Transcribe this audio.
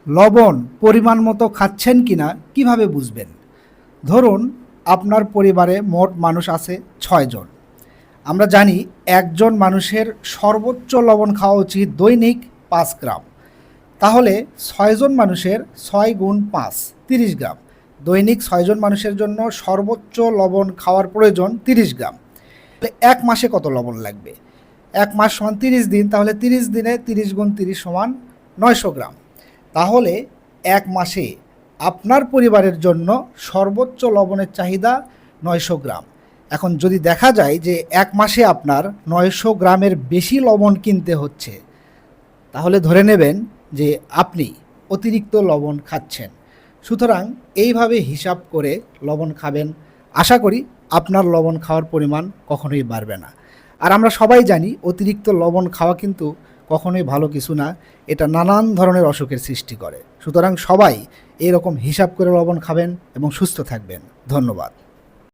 লবণ পরিমাণ মতো খাচ্ছেন কিনা কিভাবে বুঝবেন? ধরুন আপনার পরিবারে মোট মানুষ আছে ৬ জন। আমরা জানি একজন মানুষের সর্বোচ্চ লবণ খাওয়া উচিত দৈনিক ৫ গ্রাম। তাহলে ৬ জন মানুষের ৬ গুণ ৫ ৩০ গ্রাম। দৈনিক ৬ জন মানুষের জন্য সর্বোচ্চ লবণ খাওয়ার প্রয়োজন ৩০ গ্রাম। তাহলে ১ মাসে কত লবণ লাগবে? ১ মাস সমান ৩০ দিন, তাহলে ৩০ দিনে ৩০ গুণ ৩০ সমান ৯০০ গ্রাম। তাহলে ১ মাসে আপনার পরিবারের জন্য সর্বোচ্চ লবণের চাহিদা ৯০০ গ্রাম। এখন যদি দেখা যায় যে ১ মাসে আপনার ৯০০ গ্রামের বেশি লবণ কিনতে হচ্ছে, তাহলে ধরে নেবেন যে আপনি অতিরিক্ত লবণ খাচ্ছেন। সুতরাং এইভাবে হিসাব করে লবণ খাবেন। আশা করি আপনার লবণ খাওয়ার পরিমাণ কখনোই বাড়বে না। আর আমরা সবাই জানি অতিরিক্ত লবণ খাওয়া কিন্তু কখনোই ভালো কিছু না। এটা নানান ধরনের অসুখের সৃষ্টি করে। সুতরাং সবাই এরকম হিসাব করে লবণ খাবেন এবং সুস্থ থাকবেন। ধন্যবাদ।